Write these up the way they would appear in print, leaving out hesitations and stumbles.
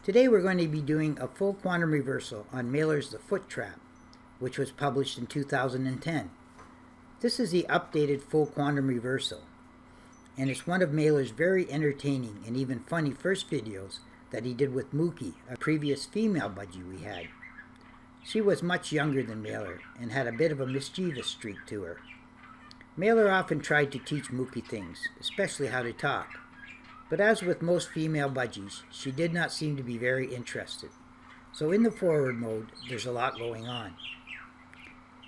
Today we're going to be doing a full quantum reversal on Maylor's The Foot Trap, which was published in 2010. This is the updated full quantum reversal, and it's one of Maylor's very entertaining and even funny first videos that he did with Mookie, a previous female budgie we had. She was much younger than Maylor and had a bit of a mischievous streak to her. Maylor often tried to teach Mookie things, especially how to talk. But as with most female budgies, she did not seem to be very interested. So in the forward mode, there's a lot going on.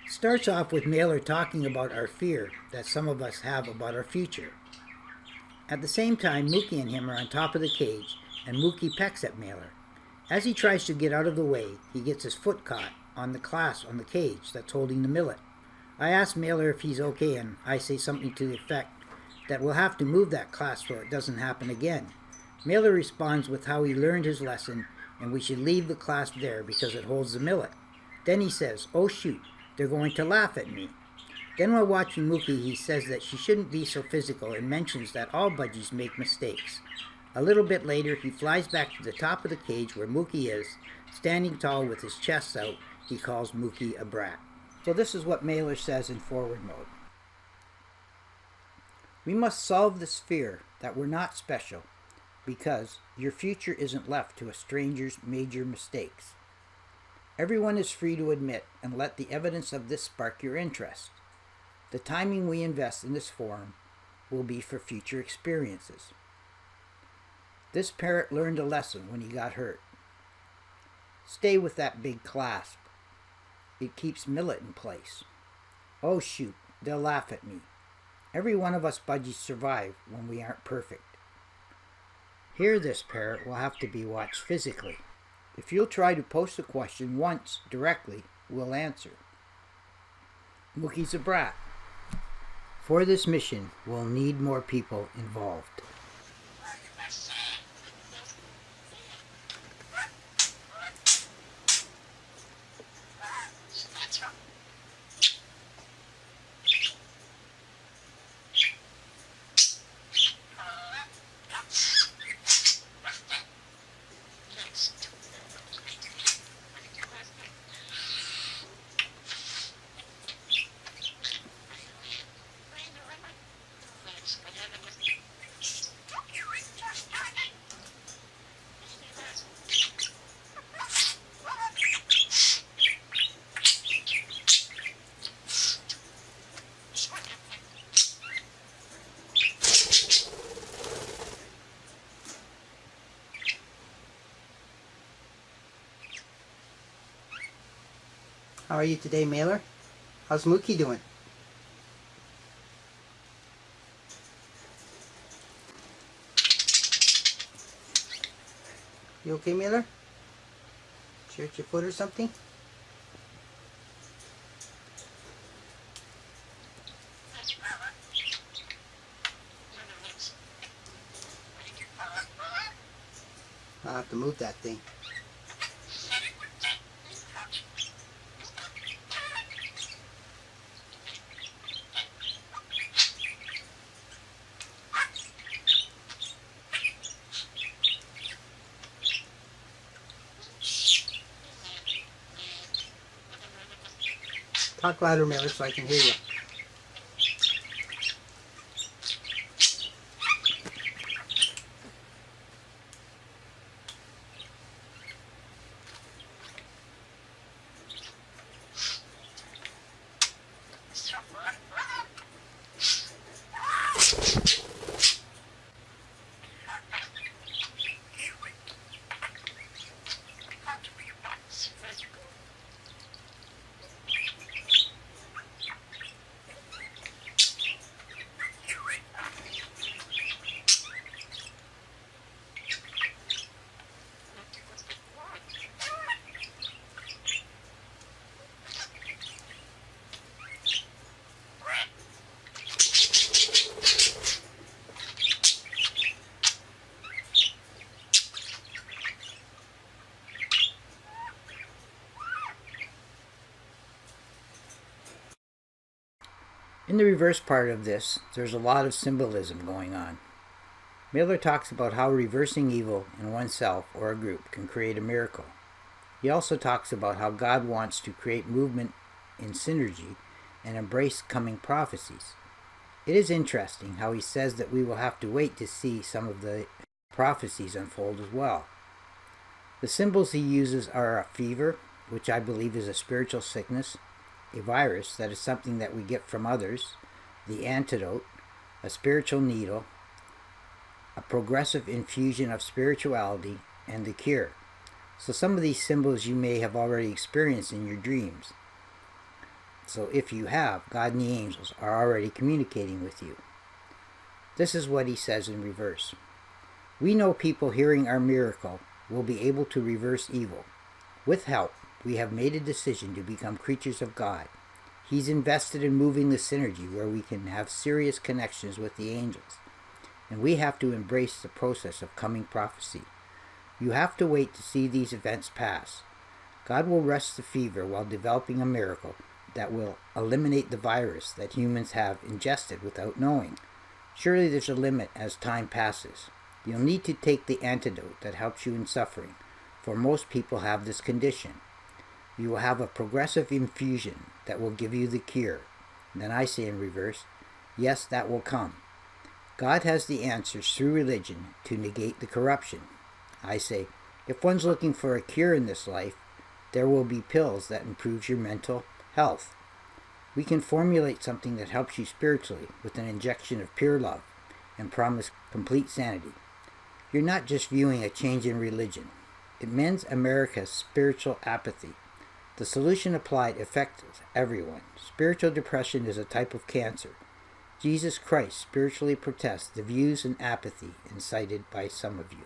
It starts off with Maylor talking about our fear that some of us have about our future. At the same time, Mookie and him are on top of the cage, and Mookie pecks at Maylor. As he tries to get out of the way, he gets his foot caught on the clasp on the cage that's holding the millet. I ask Maylor if he's okay, and I say something to the effect that we'll have to move that clasp so it doesn't happen again. Maylor responds with how he learned his lesson and we should leave the clasp there because it holds the millet. Then he says, "Oh shoot, they're going to laugh at me." Then while watching Mookie, he says that she shouldn't be so physical and mentions that all budgies make mistakes. A little bit later, he flies back to the top of the cage where Mookie is, standing tall with his chest out. He calls Mookie a brat. So this is what Maylor says in forward mode. We must solve this fear that we're not special, because your future isn't left to a stranger's major mistakes. Everyone is free to admit and let the evidence of this spark your interest. The timing we invest in this forum will be for future experiences. This parrot learned a lesson when he got hurt. Stay with that big clasp. It keeps millet in place. Oh shoot, they'll laugh at me. Every one of us budgies survive when we aren't perfect. Here this parrot will have to be watched physically. If you'll try to post a question once directly, we'll answer. Mookie's a brat. For this mission, we'll need more people involved. How are you today, Maylor? How's Mookie doing? You okay, Maylor? Hurt your foot or something? I'll have to move that thing. Talk louder, Maylor, so I can hear you. In the reverse part of this, there's a lot of symbolism going on. Maylor talks about how reversing evil in oneself or a group can create a miracle. He also talks about how God wants to create movement in synergy and embrace coming prophecies. It is interesting how he says that we will have to wait to see some of the prophecies unfold as well. The symbols he uses are a fever, which I believe is a spiritual sickness, a virus, that is something that we get from others, the antidote, a spiritual needle, a progressive infusion of spirituality, and the cure. So some of these symbols you may have already experienced in your dreams. So if you have, God and the angels are already communicating with you. This is what he says in reverse. We know people hearing our miracle will be able to reverse evil. With help, we have made a decision to become creatures of God. He's invested in moving the synergy where we can have serious connections with the angels. And we have to embrace the process of coming prophecy. You have to wait to see these events pass. God will rest the fever while developing a miracle that will eliminate the virus that humans have ingested without knowing. Surely there's a limit as time passes. You'll need to take the antidote that helps you in suffering, for most people have this condition. You will have a progressive infusion that will give you the cure. Then I say in reverse, yes, that will come. God has the answers through religion to negate the corruption. I say, if one's looking for a cure in this life, there will be pills that improves your mental health. We can formulate something that helps you spiritually with an injection of pure love and promise complete sanity. You're not just viewing a change in religion. It mends America's spiritual apathy. The solution applied affects everyone. Spiritual depression is a type of cancer. Jesus Christ spiritually protests the views and apathy incited by some of you.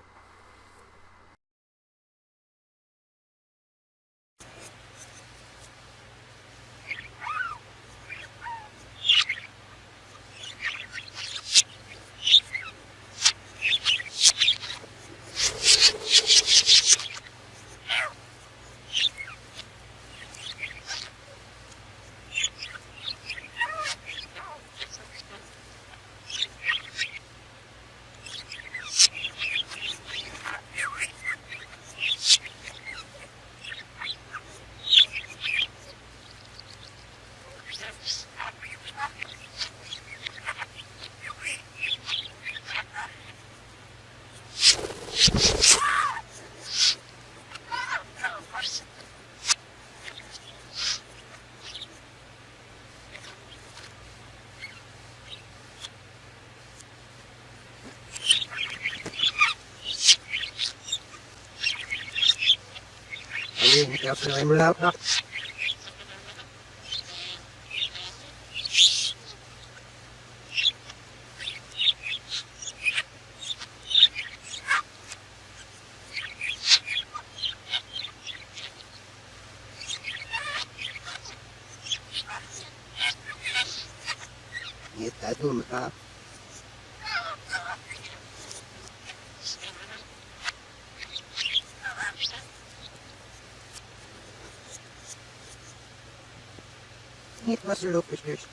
It was a local church.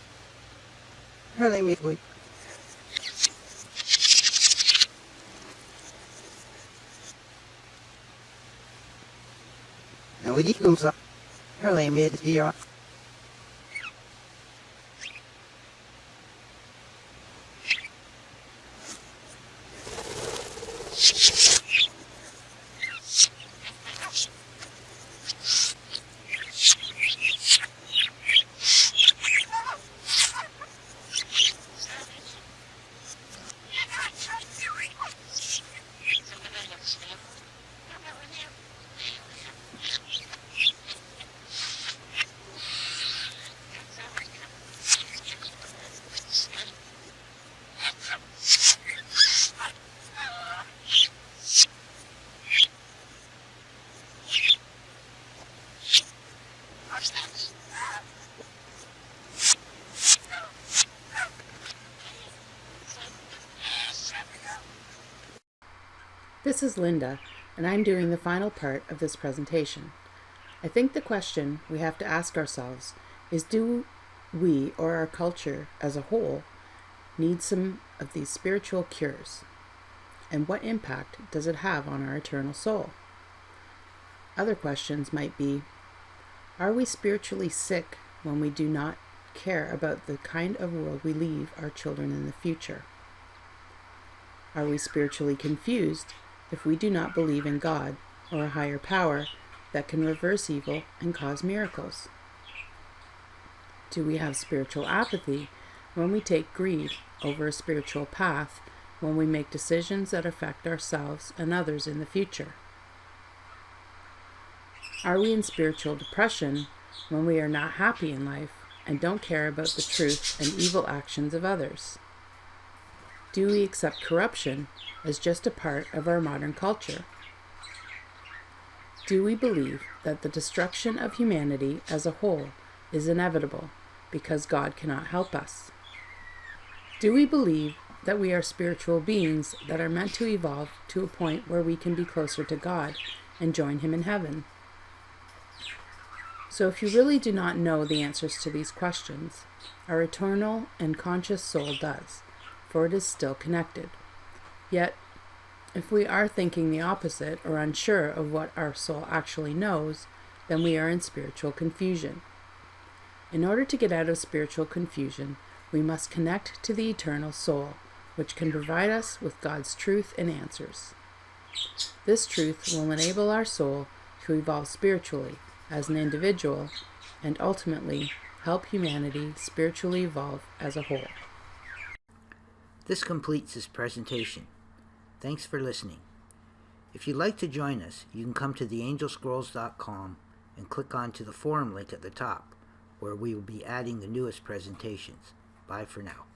Her name is Boy. Now we did come up. Her name is Vera. This is Linda, and I'm doing the final part of this presentation. I think the question we have to ask ourselves is, do we, or our culture as a whole, need some of these spiritual cures? And what impact does it have on our eternal soul? Other questions might be, are we spiritually sick when we do not care about the kind of world we leave our children in the future? Are we spiritually confused if we do not believe in God or a higher power that can reverse evil and cause miracles? Do we have spiritual apathy when we take greed over a spiritual path when we make decisions that affect ourselves and others in the future? Are we in spiritual depression when we are not happy in life and don't care about the truth and evil actions of others? Do we accept corruption as just a part of our modern culture? Do we believe that the destruction of humanity as a whole is inevitable because God cannot help us? Do we believe that we are spiritual beings that are meant to evolve to a point where we can be closer to God and join Him in heaven? So if you really do not know the answers to these questions, our eternal and conscious soul does, for it is still connected. Yet, if we are thinking the opposite or unsure of what our soul actually knows, then we are in spiritual confusion. In order to get out of spiritual confusion, we must connect to the eternal soul, which can provide us with God's truth and answers. This truth will enable our soul to evolve spiritually as an individual and ultimately help humanity spiritually evolve as a whole. This completes this presentation. Thanks for listening. If you'd like to join us, you can come to theangelscrolls.com and click on to the forum link at the top, where we will be adding the newest presentations. Bye for now.